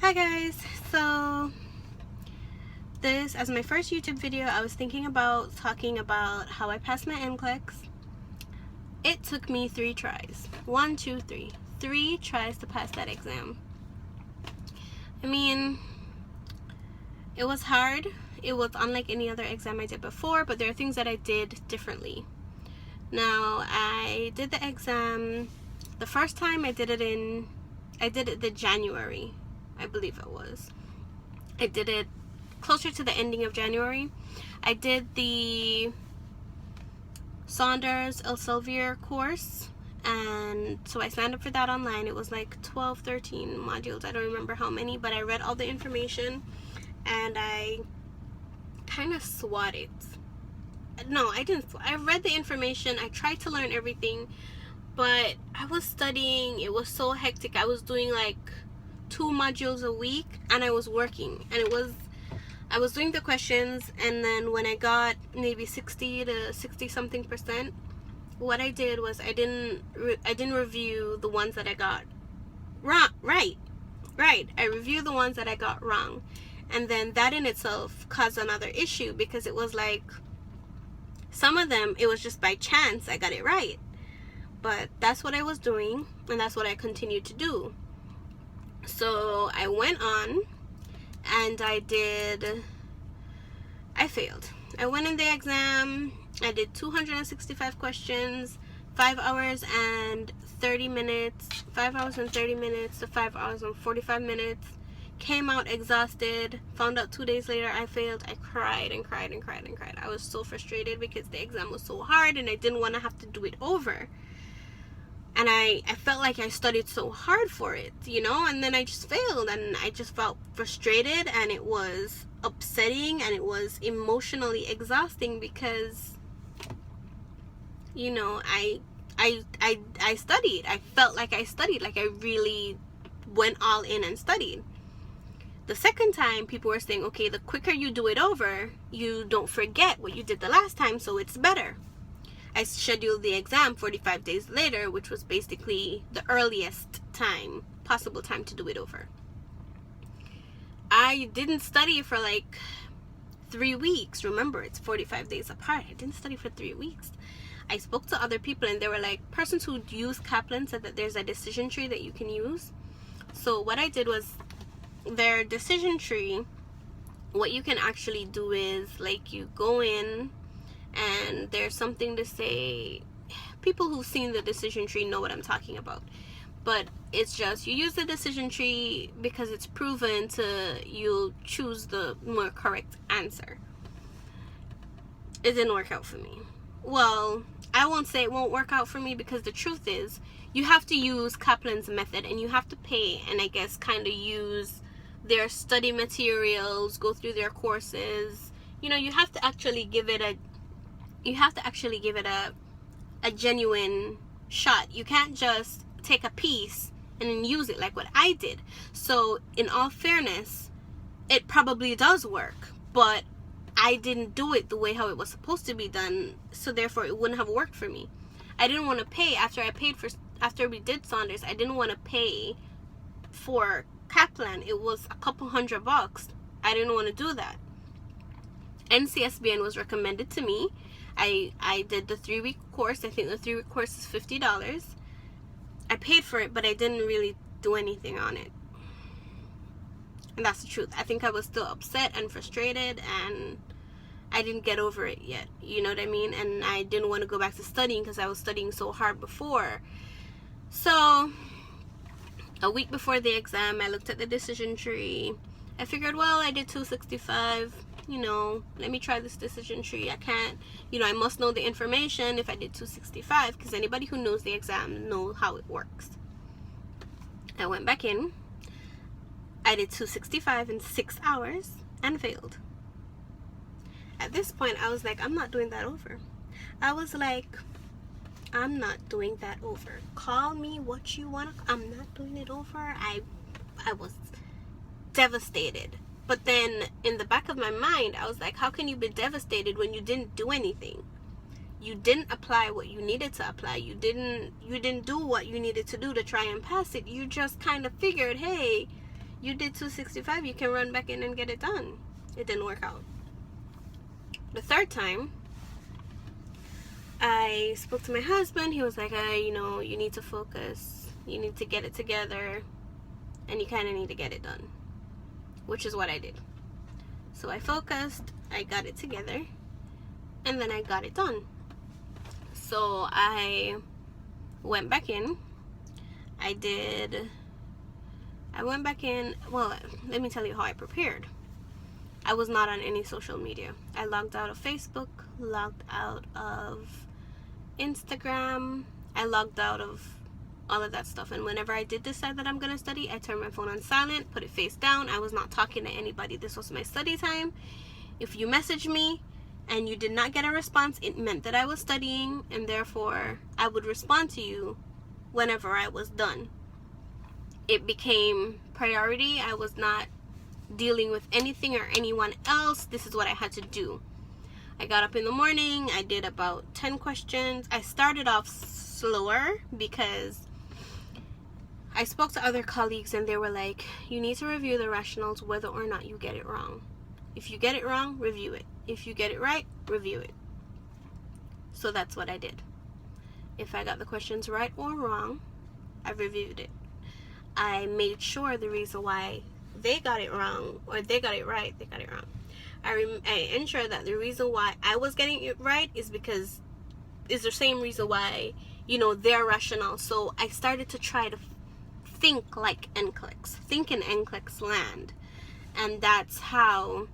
Hi guys, so this as my first YouTube video, I was thinking about talking about how I passed my NCLEX. It took me 3 tries. 1, 2, 3. 3 tries to pass that exam. I mean, it was hard. It was unlike any other exam I did before, but there are things that I did differently. Now, I did the exam, the first time I did it the January, I believe it was. I did it closer to the ending of January. I did the Saunders Elsevier course, and so I signed up for that online. It was like 12, 13 modules. I don't remember how many, but I read all the information and I kind of swatted. No, I didn't. I read the information. I tried to learn everything, but I was studying. It was so hectic. I was doing like 2 modules a week, and I was working, and I was doing the questions, and then when I got maybe 60 to 60 something %, what I did was I didn't review the ones that I got wrong. Right. I reviewed the ones that I got wrong, and then that in itself caused another issue, because it was like some of them it was just by chance I got it right, but that's what I was doing, and that's what I continued to do. So I went on and I failed. I went in the exam. I did 265 questions, 5 hours and 30 minutes, 5 hours and 30 minutes to 5 hours and 45 minutes. Came out exhausted. Found out 2 days later I failed. I cried and cried and cried and cried. I was so frustrated because the exam was so hard and I didn't want to have to do it over. And I felt like I studied so hard for it, and then I just failed, and I just felt frustrated, and it was upsetting, and it was emotionally exhausting because, I studied. I felt like I studied, like I really went all in and studied. The second time, people were saying, okay, the quicker you do it over, you don't forget what you did the last time, so it's better. I scheduled the exam 45 days later, which was basically the earliest possible time to do it over. I didn't study for like 3 weeks. Remember, it's 45 days apart. I didn't study for 3 weeks. I spoke to other people, and they were like, persons who use Kaplan said that there's a decision tree that you can use. So what I did was, their decision tree, what you can actually do is, like, you go in, and there's something to say. People who've seen the decision tree know what I'm talking about, but it's just, you use the decision tree because it's proven you'll choose the more correct answer. It didn't work out for me. Well, I won't say it won't work out for me, because the truth is, you have to use Kaplan's method, and you have to pay, and I guess kind of use their study materials, go through their courses. You have to actually give it a genuine shot. You can't just take a piece and then use it like what I did. So in all fairness, it probably does work, but I didn't do it the way how it was supposed to be done, so therefore it wouldn't have worked for me. I didn't want to pay after we did Saunders. I didn't want to pay for Kaplan. It was a couple $100. I didn't want to do that. NCSBN was recommended to me. I did the 3-week course. I think the 3-week course is $50. I paid for it, but I didn't really do anything on it. And that's the truth. I think I was still upset and frustrated, and I didn't get over it yet. You know what I mean? And I didn't want to go back to studying because I was studying so hard before. So a week before the exam, I looked at the decision tree. I figured, well, I did 265. Let me try this decision tree. I can't, I must know the information if I did 265, because anybody who knows the exam knows how it works. I went back in. I did 265 in 6 hours and failed. At this point, I was like, I'm not doing that over. Call me what you want. I'm not doing it over. I was devastated. But then in the back of my mind, I was like, how can you be devastated when you didn't do anything? You didn't apply what you needed to apply. You didn't do what you needed to do to try and pass it. You just kind of figured, hey, you did 265, you can run back in and get it done. It didn't work out. The third time, I spoke to my husband. He was like, you know, you need to focus. You need to get it together. And you kind of need to get it done. Which is what I did. So I focused. I got it together. And then I got it done. So I went back in. I went back in. Well, let me tell you how I prepared. I was not on any social media. I logged out of Facebook, logged out of Instagram. I logged out of all of that stuff. And whenever I did decide that I'm going to study, I turned my phone on silent, put it face down. I was not talking to anybody. This was my study time. If you messaged me and you did not get a response, it meant that I was studying, and therefore I would respond to you whenever I was done. It became priority. I was not dealing with anything or anyone else. This is what I had to do. I got up in the morning. I did about 10 questions. I started off slower because I spoke to other colleagues and they were like, you need to review the rationals whether or not you get it wrong. If you get it wrong, review it. If you get it right, review it. So that's what I did. If I got the questions right or wrong, I reviewed it. I made sure the reason why they got it wrong or they got it right, they got it wrong. I ensured that the reason why I was getting it right is because it's the same reason why, you know, they're rational. So I started to try to think like NCLEX, think in NCLEX land. And that's how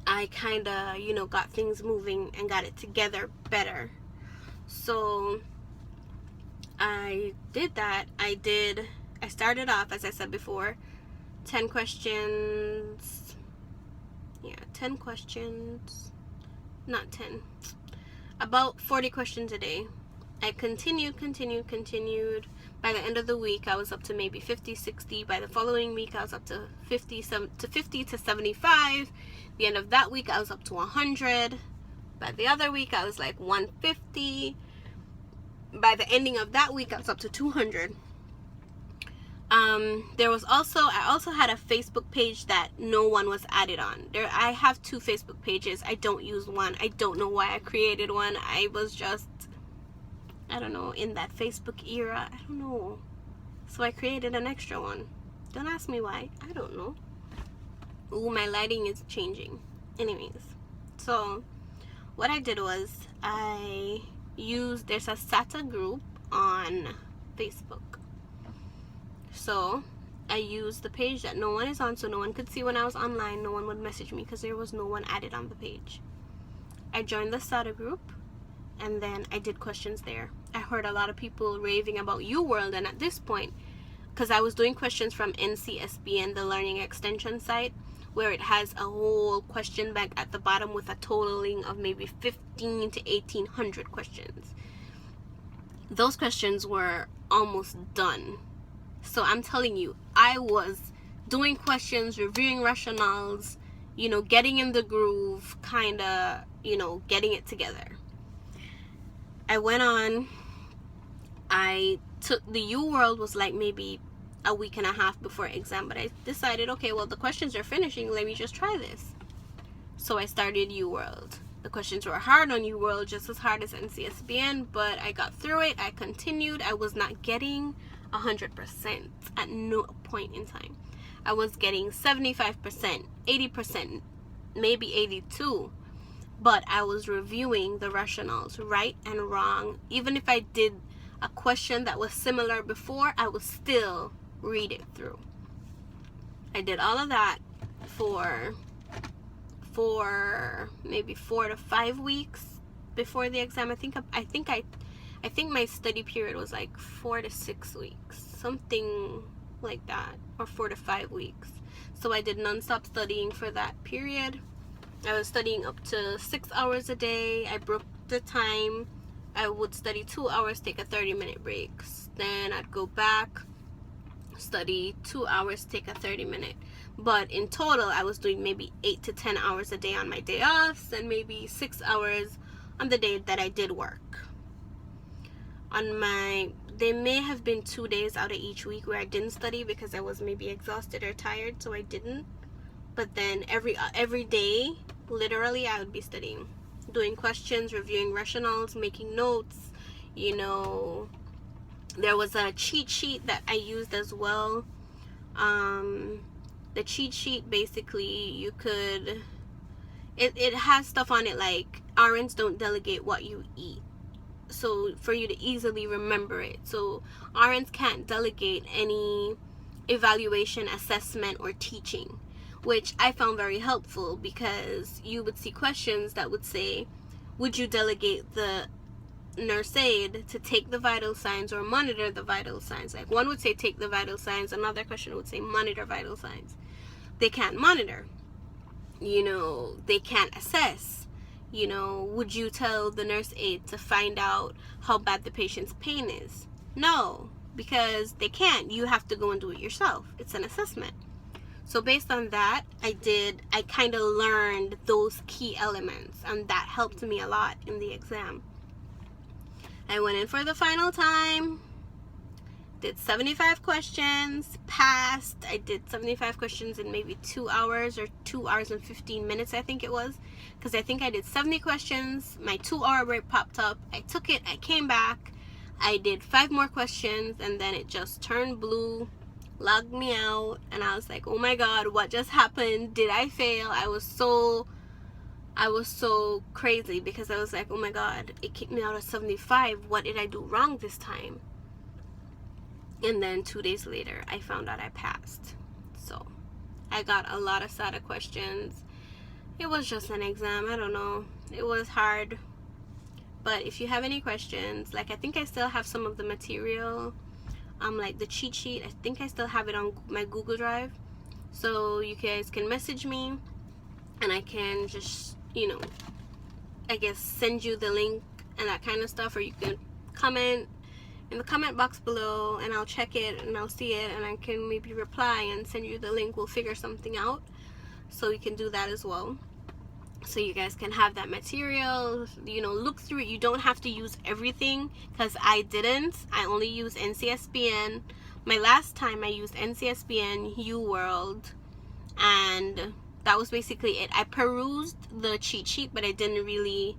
I kind of, you know, got things moving and got it together better. So I did that. I started off, as I said before, 10 questions. Yeah, 10 questions. Not 10. About 40 questions a day. I continued. By the end of the week, I was up to maybe 50, 60. By the following week, I was up to 50 to 75. The end of that week, I was up to 100. By the other week, I was like 150. By the ending of that week, I was up to 200. I also had a Facebook page that no one was added on. I have 2 Facebook pages. I don't use one. I don't know why I created one. I was just, I don't know, in that Facebook era. I don't know. So I created an extra one. Don't ask me why. I don't know. Ooh, my lighting is changing. Anyways, so what I did was there's a SATA group on Facebook. So I used the page that no one is on, so no one could see when I was online. No one would message me because there was no one added on the page. I joined the SATA group, and then I did questions there. I heard a lot of people raving about UWorld, and at this point, because I was doing questions from NCSBN, the learning extension site, where it has a whole question bank at the bottom with a totaling of maybe 15 to 1800 questions. Those questions were almost done. So I'm telling you, I was doing questions, reviewing rationales, you know, getting in the groove, kind of, you know, getting it together. I went on, I took the UWorld was like maybe a week and a half before exam, but I decided, okay, well, the questions are finishing, let me just try this. So I started UWorld. The questions were hard on UWorld, just as hard as NCSBN, but I got through it. I continued. I was not getting 100% at no point in time. I was getting 75%, 80%, maybe 82, but I was reviewing the rationales, right and wrong. Even if I did a question that was similar before, I would still read it through. I did all of that for maybe 4 to 5 weeks before the exam. I think my study period was like 4 to 6 weeks, something like that, or 4 to 5 weeks. So I did non-stop studying for that period. I was studying up to 6 hours a day. I broke the time. I would study 2 hours, take a 30-minute break. Then I'd go back, study 2 hours, take a 30-minute. But in total, I was doing maybe 8 to 10 hours a day on my day offs, and maybe 6 hours on the day that I did work. On there may have been 2 days out of each week where I didn't study because I was maybe exhausted or tired, so I didn't. But then every day, literally, I would be studying, doing questions, reviewing rationales, making notes. You know, there was a cheat sheet that I used as well. The cheat sheet, basically, you could, it has stuff on it like RNs don't delegate what you eat, so for you to easily remember it. So RNs can't delegate any evaluation, assessment, or teaching, which I found very helpful, because you would see questions that would say, would you delegate the nurse aide to take the vital signs or monitor the vital signs? Like, one would say take the vital signs, another question would say monitor vital signs. They can't monitor, you know, they can't assess. You know, would you tell the nurse aide to find out how bad the patient's pain is? No, because they can't. You have to go and do it yourself. It's an assessment. So based on that, I kind of learned those key elements, and that helped me a lot in the exam. I went in for the final time, did 75 questions, passed. I did 75 questions in maybe 2 hours, or 2 hours and 15 minutes, I think it was. Because I think I did 70 questions, my 2-hour break popped up, I took it, I came back, I did 5 more questions, and then it just turned blue, logged me out, and I was like, oh my god, what just happened? Did I fail? I was so crazy, because I was like, oh my god, it kicked me out of 75. What did I do wrong this time? And then 2 days later, I found out I passed. So I got a lot of SATA questions. It was just an exam. I don't know. It was hard. But if you have any questions, like, I think I still have some of the material, like the cheat sheet. I think I still have it on my Google Drive. So you guys can message me, and I can just, you know, I guess send you the link and that kind of stuff, or you can comment in the comment box below, and I'll check it and I'll see it, and I can maybe reply and send you the link. We'll figure something out, so we can do that as well, so you guys can have that material, you know, look through it. You don't have to use everything, because I didn't. I only used NCSBN. My last time I used NCSBN, UWORLD, and that was basically it. I perused the cheat sheet, but I didn't really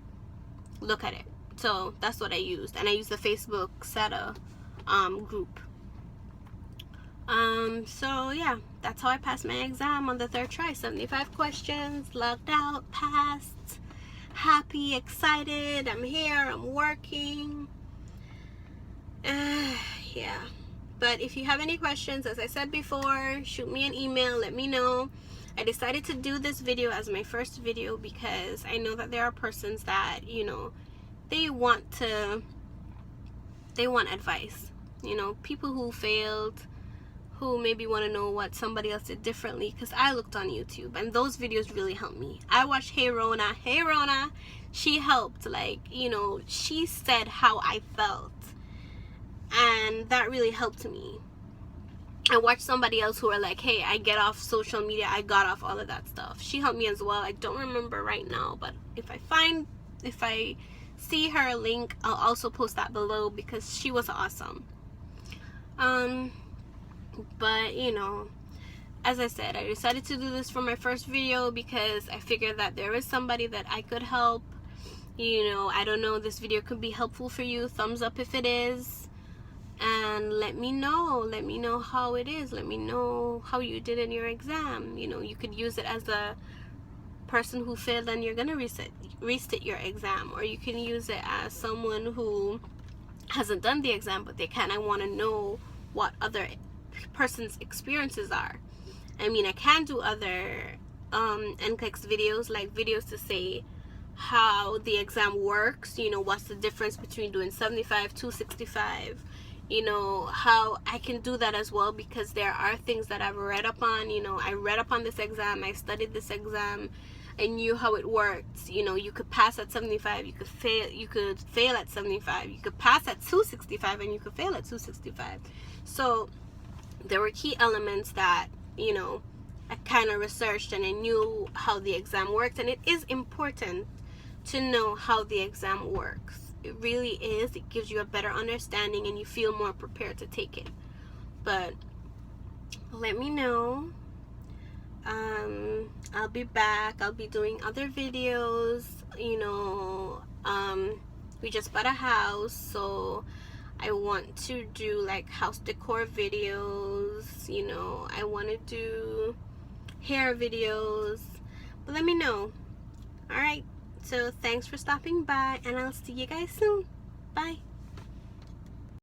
look at it. So that's what I used, and I used the Facebook SATA group. So yeah, that's how I passed my exam on the 3rd try. 75 questions, logged out, passed, happy, excited. I'm here, I'm working. Yeah. But if you have any questions, as I said before, shoot me an email, let me know. I decided to do this video as my first video because I know that there are persons that, you know, they want advice. You know, people who failed, who maybe want to know what somebody else did differently, because I looked on YouTube and those videos really helped me. I watched Hey Rona, she helped, like, you know, she said how I felt, and that really helped me. I watched somebody else who were like, hey, I get off social media, I got off all of that stuff. She helped me as well. I don't remember right now, but if I see her link, I'll also post that below, because she was awesome. But you know, as I said, I decided to do this for my first video because I figured that there is somebody that I could help. You know, I don't know, this video could be helpful for you. Thumbs up if it is, and let me know how it is. Let me know how you did in your exam. You know, you could use it as a person who failed and you're gonna restate your exam, or you can use it as someone who hasn't done the exam but they kind of want to know what other person's experiences are. I mean, I can do other NCLEX videos, like videos to say how the exam works, you know, what's the difference between doing 75, 265, you know, how I can do that as well, because there are things that I've read up on. You know, I read up on this exam, I studied this exam, I knew how it worked. You know, you could pass at 75, you could fail at 75, you could pass at 265, and you could fail at 265. So there were key elements that, you know, I kind of researched, and I knew how the exam worked. And it is important to know how the exam works. it really is. It gives you a better understanding and you feel more prepared to take it. But let me know. I'll be back. I'll be doing other videos. You know, we just bought a house, so I want to do like house decor videos. You know, I want to do hair videos, but let me know. All right, so thanks for stopping by, and I'll see you guys soon. Bye.